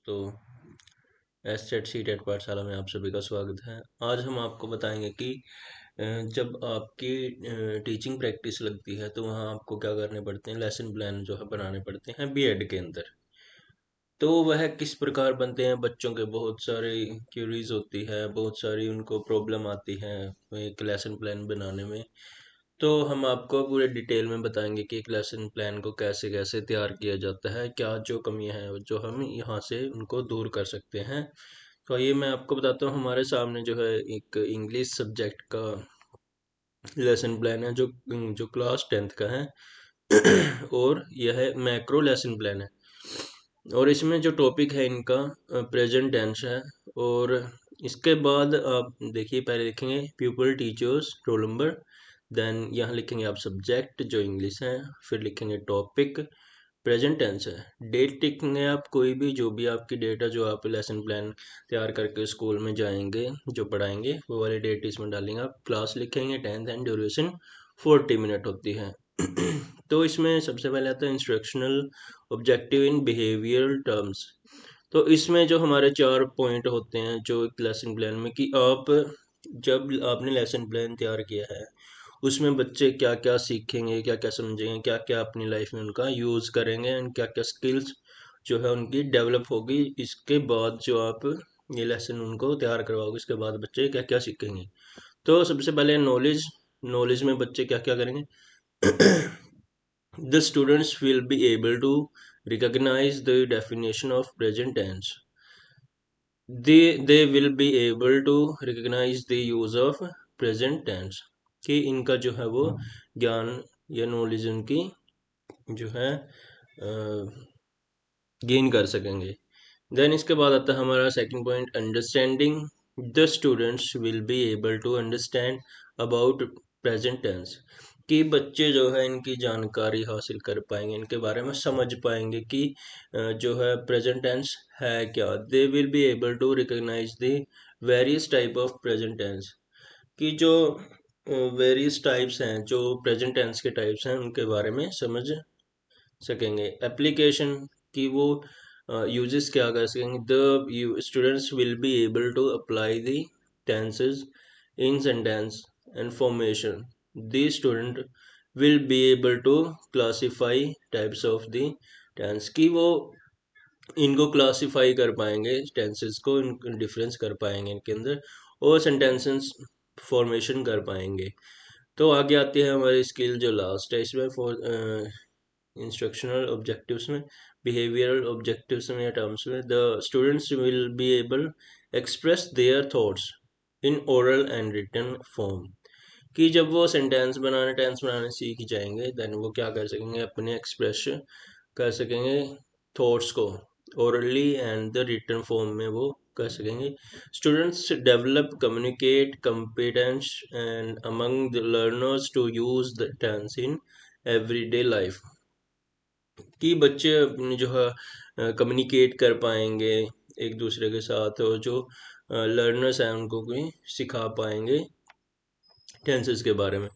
तो STET CTET पाठशाला में आप सभी का स्वागत है। आज हम आपको बताएंगे कि जब आपकी टीचिंग प्रैक्टिस लगती है तो वहाँ आपको क्या करने पड़ते हैं। लेसन प्लान जो है बनाने पड़ते हैं बीएड के अंदर। तो वह किस प्रकार बनते हैं, बच्चों के बहुत सारे क्यूरीज होती है, बहुत सारी उनको प्रॉब्लम आती है एक लेसन प्लान बनाने में। तो हम आपको पूरे डिटेल में बताएंगे कि एक लेसन प्लान को कैसे कैसे तैयार किया जाता है, क्या जो कमियां हैं जो हम यहाँ से उनको दूर कर सकते हैं। तो ये मैं आपको बताता हूँ, हमारे सामने जो है एक इंग्लिश सब्जेक्ट का लेसन प्लान है जो जो क्लास 10th का है। और यह मैक्रो लेसन प्लान है। और इसमें जो टॉपिक है इनका प्रेजेंट टेंस है। और इसके बाद आप देखिए, पहले लिखेंगे pupil teachers roll number, then यहाँ लिखेंगे आप सब्जेक्ट जो इंग्लिश है, फिर लिखेंगे टॉपिक प्रेजेंट टेंस है, डेट लिखेंगे आप कोई भी जो भी आपकी डेट है जो आप लेसन प्लान तैयार करके स्कूल में जाएंगे जो पढ़ाएंगे वो वाली डेट इसमें डालेंगे आप, क्लास लिखेंगे 10th एंड ड्यूरेशन 40 मिनट होती है। तो इसमें सबसे पहले आता है इंस्ट्रक्शनल ऑब्जेक्टिव इन बिहेवियरल टर्म्स। तो इसमें जो हमारे 4 पॉइंट होते हैं जो एक लेसन प्लान में, कि आप जब आपने लेसन प्लान तैयार किया है उसमें बच्चे क्या क्या सीखेंगे, क्या क्या समझेंगे, क्या क्या अपनी लाइफ में उनका यूज़ करेंगे एंड क्या क्या स्किल्स जो है उनकी डेवलप होगी। इसके बाद जो आप ये लेसन उनको तैयार करवाओगे उसके बाद बच्चे क्या क्या सीखेंगे। तो सबसे पहले नॉलेज। नॉलेज में बच्चे क्या क्या करेंगे। The students will be able to recognize the definition of present tense. They will be able to recognize the use of present tense, कि इनका जो है वो ज्ञान या नॉलेज उनकी जो है गेन कर सकेंगे। देन इसके बाद आता है हमारा second point understanding. The students will be able to understand about present tense, कि बच्चे जो है इनकी जानकारी हासिल कर पाएंगे, इनके बारे में समझ पाएंगे कि जो है प्रेजेंट टेंस है क्या। They will be able to recognize the various type of present tense, कि जो वेरियस टाइप्स हैं, जो प्रेजेंट टेंस के टाइप्स हैं उनके बारे में समझ सकेंगे। एप्लीकेशन की वो यूजेस क्या कर सकेंगे। The students will be able to apply the tenses in sentence and formation. The student will be able to classify types of the tense, की वो इनको क्लासीफाई कर पाएंगे, टेंसेस को डिफरेंस कर पाएंगे इनके अंदर, और सेंटेंसेस फॉर्मेशन कर पाएंगे। तो आगे आती है हमारी स्किल जो लास्ट है इसमें, फॉर इंस्ट्रक्शनल ऑब्जेक्टिव्स में, बिहेवियरल ऑब्जेक्टिव्स में या टर्म्स में, the students will be able express their thoughts in oral and written form, कि जब वो सेंटेंस बनाने टेंस बनाने सीख जाएंगे देन वो क्या कर सकेंगे, अपने एक्सप्रेस कर सकेंगे थॉट्स को orally and the written form में वो कर सकेंगे। Students develop communicate competence and among the learners to use the tense in everyday life, कि बच्चे अपनी जो है कम्युनिकेट कर पाएंगे एक दूसरे के साथ, और जो लर्नर्स हैं उनको भी सिखा पाएंगे टेंसेस के बारे में।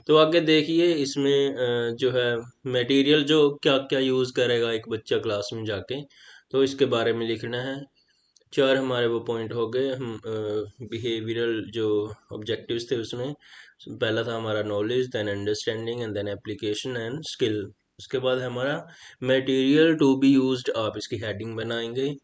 तो आगे देखिए इसमें जो है मटेरियल जो क्या क्या यूज़ करेगा एक बच्चा क्लास में जाके, तो इसके बारे में लिखना है। 4 हमारे वो पॉइंट हो गए। हम बिहेवियरल जो ऑब्जेक्टिव्स थे उसमें पहला था हमारा knowledge, then understanding and then application and skill. उसके बाद है हमारा मटेरियल टू बी यूज्ड, आप इसकी हेडिंग बनाएंगे।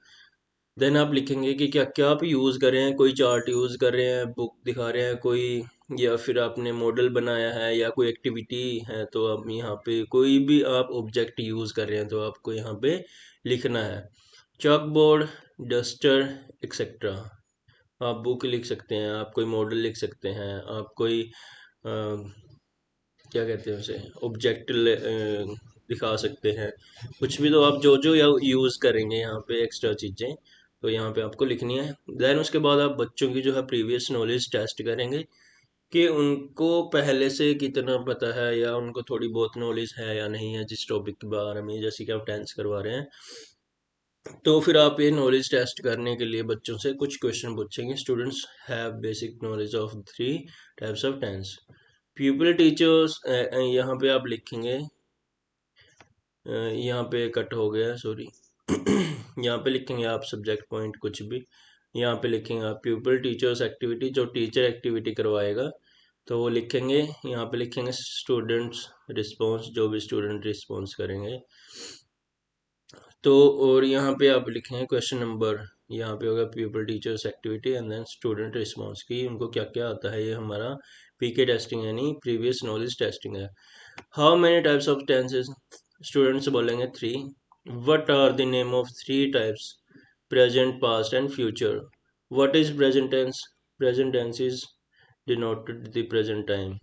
देन आप लिखेंगे कि क्या क्या आप यूज़ कर रहे हैं, कोई चार्ट यूज़ कर रहे हैं, बुक दिखा रहे हैं कोई, या फिर आपने मॉडल बनाया है या कोई एक्टिविटी है, तो आप यहाँ पे कोई भी आप ऑब्जेक्ट यूज़ कर रहे हैं तो आपको यहाँ पे लिखना है। Chalk board, duster, etcetera. आप बुक लिख सकते हैं, आप कोई मॉडल लिख सकते हैं, आप कोई क्या कहते हैं उसे ऑब्जेक्ट दिखा सकते हैं, कुछ भी। तो आप जो जो यूज़ करेंगे यहाँ पे एक्स्ट्रा चीज़ें तो यहाँ पे आपको लिखनी है। देन उसके बाद आप बच्चों की जो है प्रीवियस नॉलेज टेस्ट करेंगे, कि उनको पहले से कितना पता है या उनको थोड़ी बहुत नॉलेज है या नहीं है जिस टॉपिक के बारे में, जैसे कि आप टेंस करवा रहे हैं। तो फिर आप ये नॉलेज टेस्ट करने के लिए बच्चों से कुछ क्वेश्चन पूछेंगे। Students have basic knowledge of 3 types of tense. Pupil teachers, यहाँ पे आप लिखेंगे, यहाँ पे कट हो गया सॉरी। यहाँ पे लिखेंगे आप सब्जेक्ट पॉइंट कुछ भी, यहाँ पे लिखेंगे आप प्यूपल टीचर्स एक्टिविटी, जो टीचर एक्टिविटी करवाएगा तो वो लिखेंगे। यहाँ पे लिखेंगे स्टूडेंट्स रिस्पॉन्स, जो भी स्टूडेंट रिस्पॉन्स करेंगे। तो और यहाँ पे आप लिखेंगे क्वेश्चन नंबर, यहाँ पे होगा pupil teachers activity and then student response की उनको क्या क्या आता है। ये हमारा पीके टेस्टिंग यानी प्रीवियस नॉलेज टेस्टिंग है। How many types of tenses, students बोलेंगे 3। What are the name of 3 types, present past and future. What is present tense, present tense is denoted the present time.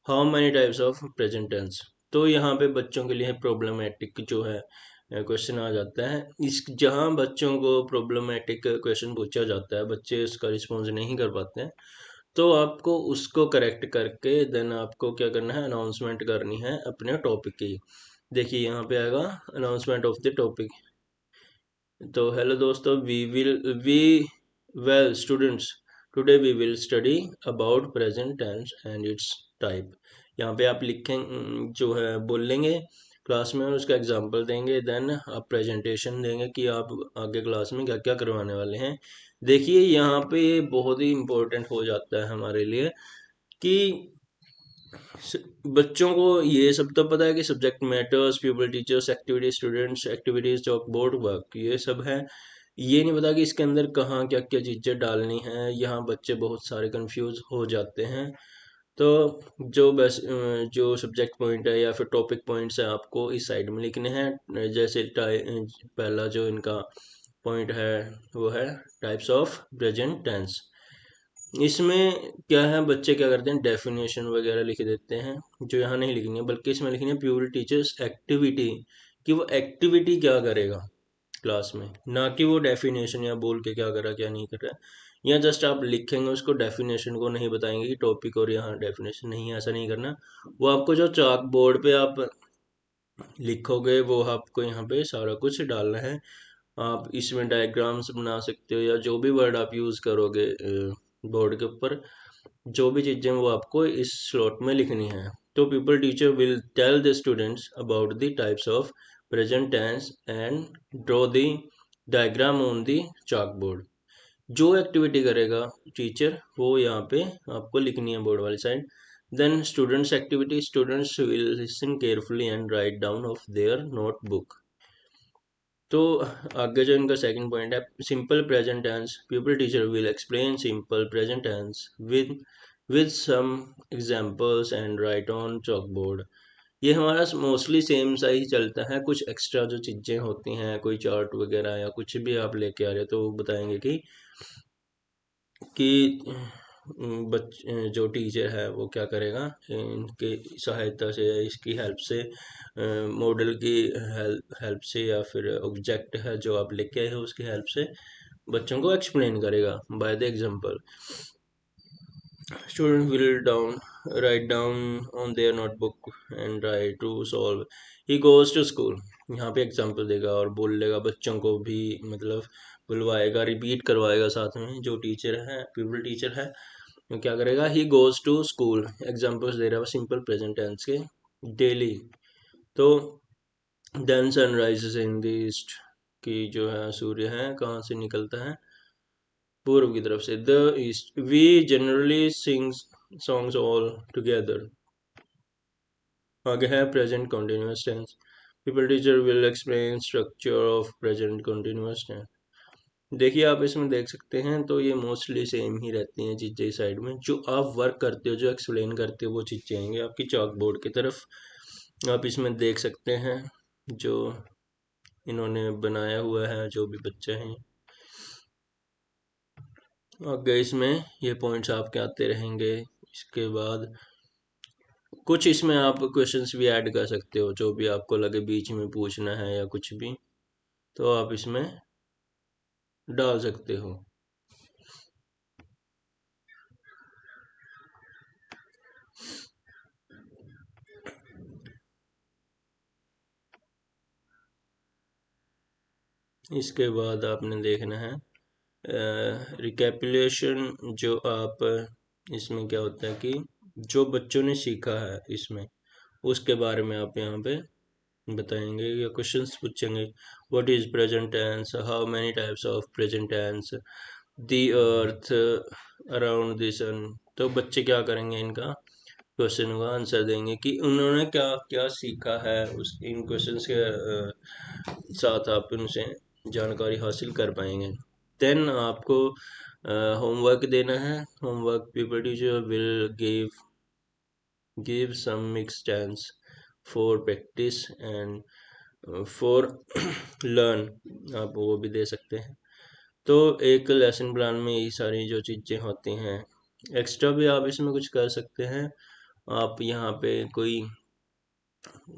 How many types of present tense. तो यहाँ पे बच्चों के लिए problematic जो है question आ जाता है। इस जहाँ बच्चों को प्रॉब्लमेटिक क्वेश्चन पूछा जाता है, बच्चे उसका रिस्पॉन्स नहीं कर पाते हैं, तो आपको उसको करेक्ट करके देन आपको क्या करना है, अनाउंसमेंट करनी है अपने टॉपिक की। देखिए यहाँ पे आएगा अनाउंसमेंट ऑफ द टॉपिक। तो हेलो दोस्तों, we well students, today we will study about present tense and its type. यहाँ पे आप लिखें जो है बोल लेंगे क्लास में और उसका एग्जांपल देंगे, देन आप प्रेजेंटेशन देंगे कि आप आगे क्लास में क्या क्या करवाने वाले हैं। देखिए यहाँ पे बहुत ही इम्पोर्टेंट हो जाता है हमारे लिए कि बच्चों को ये सब तो पता है कि subject matters, people teachers activities, students activities, chalk board work, ये सब है। ये नहीं पता कि इसके अंदर कहाँ क्या क्या चीज़ें डालनी हैं। यहाँ बच्चे बहुत सारे कंफ्यूज हो जाते हैं। तो जो बस जो सब्जेक्ट पॉइंट है या फिर टॉपिक पॉइंट्स है आपको इस साइड में लिखने हैं। जैसे पहला जो इनका पॉइंट है वो है टाइप्स ऑफ प्रेजेंट टेंस। इसमें क्या है, बच्चे क्या करते हैं डेफिनेशन वगैरह लिख देते हैं, जो यहाँ नहीं लिखनी है, बल्कि इसमें लिखनी है प्योर टीचर्स एक्टिविटी, कि वो एक्टिविटी क्या करेगा क्लास में, ना कि वो डेफिनेशन या बोल के क्या करा क्या नहीं करा। या जस्ट आप लिखेंगे उसको, डेफिनेशन को नहीं बताएंगे कि टॉपिक और यहाँ डेफिनेशन नहीं, ऐसा नहीं करना। वो आपको जो चाक बोर्ड पे आप लिखोगे वो आपको यहाँ पे सारा कुछ डालना है। आप इसमें डायग्राम्स बना सकते हो या जो भी वर्ड आप यूज़ करोगे बोर्ड के ऊपर, जो भी चीज़ें वो आपको इस स्लॉट में लिखनी है। तो pupil teacher will tell the students about the types of present tense and draw the diagram on the chalk board. जो एक्टिविटी करेगा टीचर वो यहाँ पे आपको लिखनी है बोर्ड वाली side. Then students activity, students will listen carefully and write down of their notebook. तो आगे जो इनका सेकंड पॉइंट है simple present tense, pupil teacher will explain simple present tense with some examples and right on chalk board. ये हमारा mostly same सा ही चलता है, कुछ एक्स्ट्रा जो चीज़ें होती हैं, कोई चार्ट वगैरह या कुछ भी आप लेके आ रहे हो तो वो बताएंगे कि जो टीचर है वो क्या करेगा, इनके सहायता से, इसकी हेल्प से, मॉडल की हेल्प से या फिर ऑब्जेक्ट है जो आप लेके आए हो उसकी हेल्प से बच्चों को एक्सप्लेन करेगा by the example. Student will write down on their notebook and try to solve. He goes to school, यहाँ पे एग्जांपल देगा और बोल लेगा, बच्चों को भी मतलब बुलवाएगा, रिपीट करवाएगा साथ में। जो टीचर है पीपल टीचर है वो क्या करेगा, he goes to school, examples दे रहा है सिंपल प्रेजेंट टेंस के डेली। तो then sun rises in the east, की जो है सूर्य है कहाँ से निकलता है, पूर्व की तरफ से। The east, we generally sing songs all together. आगे है present continuous tense, pupil teacher will explain structure of present continuous tense. देखिए आप इसमें देख सकते हैं तो ये मोस्टली सेम ही रहती हैं चीज़ें। साइड में जो आप वर्क करते हो, जो एक्सप्लेन करते हो, वो चीज़ें आएंगी आपकी चॉक बोर्ड की तरफ। आप इसमें देख सकते हैं जो इन्होंने बनाया हुआ है, जो भी बच्चे हैं। आगे इसमें ये पॉइंट्स आपके आते रहेंगे। इसके बाद कुछ इसमें आप क्वेश्चंस भी ऐड कर सकते हो, जो भी आपको लगे बीच में पूछना है या कुछ भी, तो आप इसमें डाल सकते हो। इसके बाद आपने देखना है रिकैपिलेशन। जो आप इसमें क्या होता है कि जो बच्चों ने सीखा है इसमें, उसके बारे में आप यहाँ पे बताएंगे या क्वेश्चंस पूछेंगे। What is present tense, how many types of present tense, the earth around the sun. तो बच्चे क्या करेंगे, इनका क्वेश्चन का आंसर देंगे कि उन्होंने क्या क्या सीखा है, उस इन क्वेश्चंस के साथ आप उनसे जानकारी हासिल कर पाएंगे। देन आपको होमवर्क देना है। Homework paper teacher will give some mix tense for practice and for learn, आप वो भी दे सकते हैं। तो एक लेसन प्लान में यही सारी जो चीज़ें होती हैं। एक्स्ट्रा भी आप इसमें कुछ कर सकते हैं। आप यहाँ पे कोई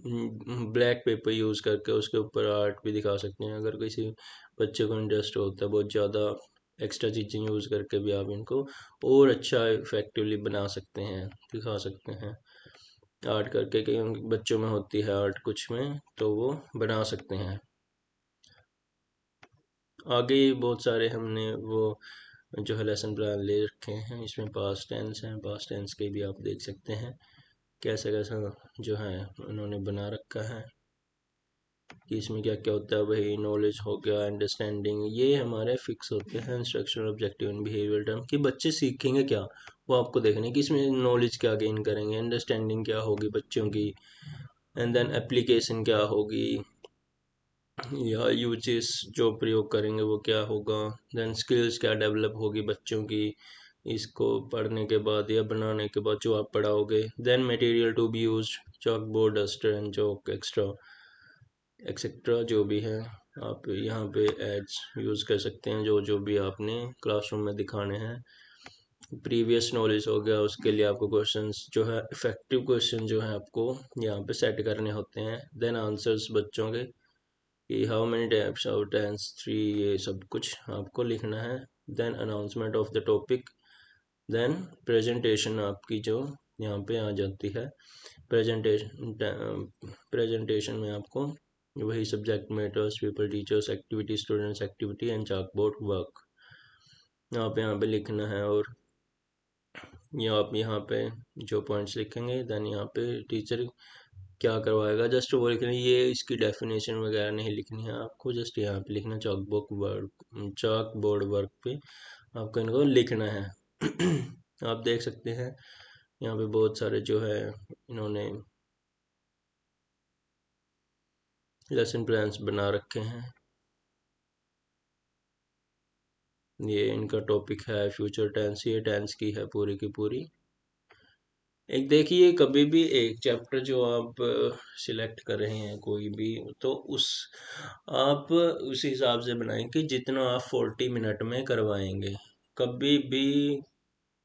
ब्लैक पेपर यूज़ करके उसके ऊपर आर्ट भी दिखा सकते हैं। अगर किसी बच्चे को इंटरेस्ट होता है बहुत ज़्यादा, एक्स्ट्रा चीज़ें यूज़ करके भी आप इनको और अच्छा इफेक्टिवली बना सकते हैं, दिखा सकते हैं आर्ट करके। क्योंकि बच्चों में होती है आर्ट कुछ में, तो वो बना सकते हैं। आगे बहुत सारे हमने वो जो है लेसन प्लान ले रखे हैं। इसमें पास्ट टेंस है, पास्ट टेंस के भी आप देख सकते हैं कैसा कैसा जो है उन्होंने बना रखा है कि इसमें क्या क्या होता है। वही नॉलेज हो गया, अंडरस्टैंडिंग, ये हमारे फिक्स होते हैं instructional, objective and behaviour term कि बच्चे सीखेंगे क्या, वो आपको देखने कि इसमें नॉलेज क्या गेन करेंगे, अंडरस्टैंडिंग क्या होगी बच्चों की, एंड देन एप्लीकेशन क्या होगी या यूजेस जो प्रयोग करेंगे वो क्या होगा, देन स्किल्स क्या डेवलप होगी बच्चों की इसको पढ़ने के बाद या बनाने के बाद जो आप पढ़ाओगे। Then material to be use, chalk board, duster and chalk extra etcetera जो भी है आप यहाँ पे एड्स यूज़ कर सकते हैं जो जो भी आपने क्लासरूम में दिखाने हैं। प्रीवियस नॉलेज हो गया, उसके लिए आपको क्वेश्चंस जो है इफेक्टिव क्वेश्चन जो है आपको यहाँ पे सेट करने होते हैं। देन आंसर्स बच्चों के कि how many types of tense, three, ये सब कुछ आपको लिखना है। Then announcement of the topic, then presentation आपकी जो यहाँ पे आ जाती है। प्रेजेंटेशन में आपको वही subject matters, people, teachers, activity, students activity and chalkboard work आप यहाँ पे लिखना है। और ये आप यहाँ पे जो पॉइंट्स लिखेंगे, देन यहाँ पे टीचर क्या करवाएगा जस्ट वो लिखना है। ये इसकी डेफिनेशन वगैरह नहीं लिखनी है आपको, जस्ट यहाँ पे लिखना चॉक बोर्ड वर्क पे आपको इनको लिखना है। आप देख सकते हैं यहाँ पे बहुत सारे जो है इन्होंने लेसन प्लान्स बना रखे हैं। ये इनका टॉपिक है फ्यूचर टेंस, ये टेंस की है पूरी की पूरी। एक देखिए, कभी भी एक चैप्टर जो आप सिलेक्ट कर रहे हैं कोई भी, तो उस आप उस हिसाब से बनाएं कि जितना आप 40 मिनट में करवाएंगे। कभी भी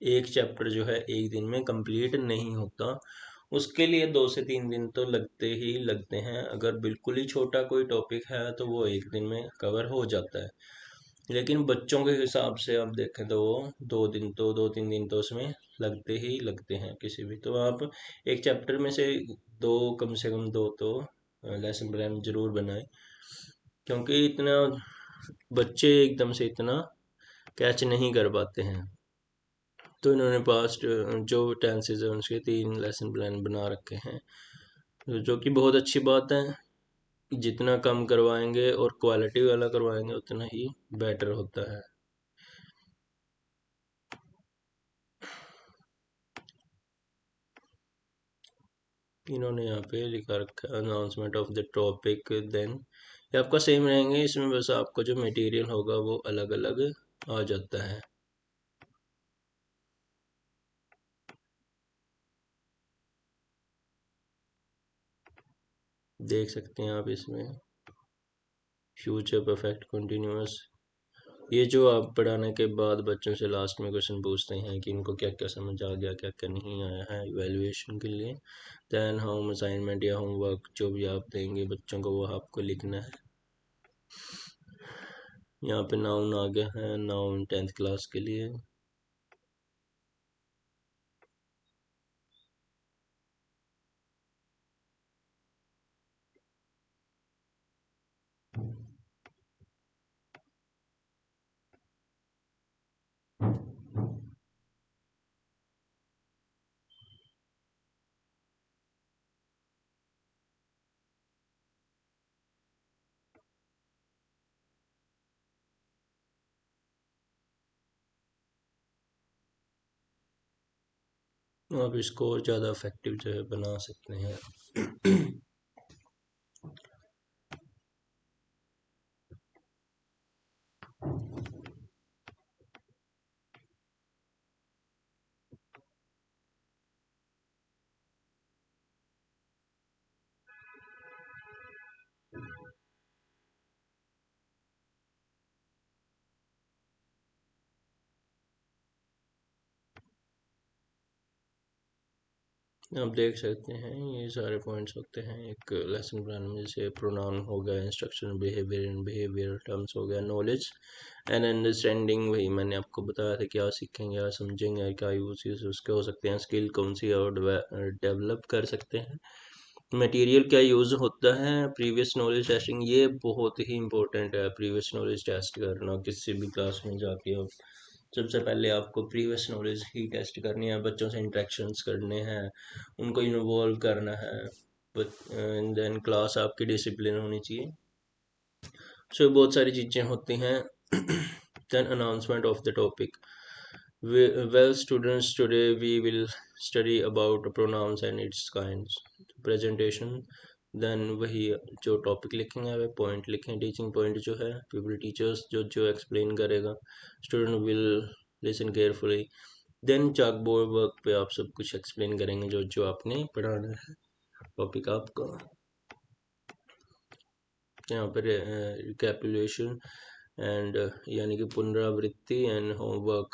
एक चैप्टर जो है एक दिन में कंप्लीट नहीं होता, उसके लिए 2 से 3 दिन तो लगते ही लगते हैं। अगर बिल्कुल ही छोटा कोई टॉपिक है तो वो एक दिन में कवर हो जाता है, लेकिन बच्चों के हिसाब से आप देखें तो वो 2 दिन तो 2-3 दिन तो उसमें लगते ही लगते हैं किसी भी। तो आप एक चैप्टर में से दो, कम से कम दो तो लेसन प्लान जरूर बनाएं, क्योंकि इतना बच्चे एकदम से इतना कैच नहीं कर पाते हैं। तो इन्होंने पास्ट जो टेंसेज है उसके 3 लेसन प्लान बना रखे हैं, जो कि बहुत अच्छी बात है। जितना कम करवाएंगे और क्वालिटी वाला करवाएंगे उतना ही बेटर होता है। इन्होंने यहाँ पे लिखा रखा है announcement of the topic, then ये आपका सेम रहेंगे, इसमें बस आपका जो मटेरियल होगा वो अलग अलग आ जाता है। देख सकते हैं आप इसमें फ्यूचर परफेक्ट कंटिन्यूअस, ये जो आप पढ़ाने के बाद बच्चों से लास्ट में क्वेश्चन पूछते हैं कि इनको क्या क्या समझ आ गया, क्या क्या नहीं आया है इवेल्युएशन के लिए। देन होम असाइनमेंट या होमवर्क जो भी आप देंगे बच्चों को वो आपको लिखना है। यहाँ पे नाउन आ गया है, नाउन 10th क्लास के लिए। आप इसको और ज़्यादा इफेक्टिव जो है बना सकते हैं। आप देख सकते हैं ये सारे पॉइंट्स होते हैं एक लेसन प्लान में, जैसे प्रोनाउन हो गया, instruction, behaviour and behaviour terms हो गया, नॉलेज एंड अंडरस्टैंडिंग, वही मैंने आपको बताया था क्या सीखेंगे, क्या समझेंगे, क्या यूज उसके हो सकते हैं, स्किल कौन सी और डेवलप कर सकते हैं, मटेरियल क्या यूज़ होता है, प्रीवियस नॉलेज टेस्टिंग, ये बहुत ही इंपॉर्टेंट है। प्रीवियस नॉलेज टेस्ट करना किसी भी क्लास में जाके, हो सबसे पहले आपको प्रीवियस नॉलेज ही टेस्ट करनी है, बच्चों से इंटरेक्शंस करने हैं, उनको इन्वॉल्व करना है, देन क्लास आपकी डिसिप्लिन होनी चाहिए। सो बहुत सारी चीज़ें होती हैं। Then announcement of the topic, well students, today we will study about pronouns and its kinds, presentation, then वही जो टॉपिक लिखेंगे वे पॉइंट लिखें, टीचिंग पॉइंट जो है पीपल टीचर्स जो जो एक्सप्लेन करेगा, student will listen carefully, then chalk board work पे आप सब कुछ एक्सप्लेन करेंगे जो जो आपने पढ़ाना है टॉपिक आपका। यहाँ पर रिकैपुलेशन एंड यानी कि पुनरावृत्ति एंड होमवर्क,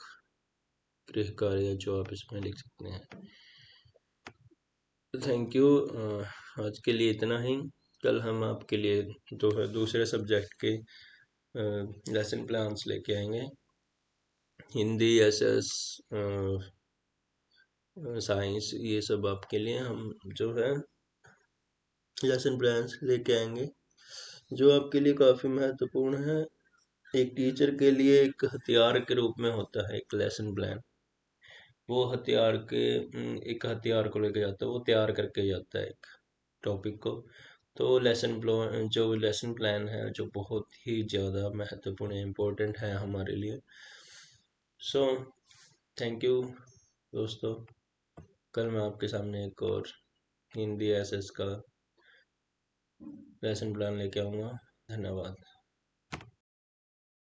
गृह कार्य जो आप इसमें लिख सकते हैं। Thank you. आज के लिए इतना ही। कल हम आपके लिए जो है दूसरे सब्जेक्ट के लेसन प्लान्स लेके आएंगे, हिंदी, एसएस, साइंस, ये सब आपके लिए हम जो है लेसन प्लान्स लेके आएंगे, जो आपके लिए काफ़ी महत्वपूर्ण है। एक टीचर के लिए एक हथियार के रूप में होता है एक लेसन प्लान, वो हथियार के एक हथियार को लेके जाता है, वो तैयार करके जाता है एक टॉपिक को। तो लेसन प्लान जो लेसन प्लान है जो बहुत ही ज़्यादा महत्वपूर्ण इम्पोर्टेंट है हमारे लिए। सो थैंक यू दोस्तों। कल मैं आपके सामने एक और हिंदी एसएस का लेसन प्लान लेके आऊँगा। धन्यवाद।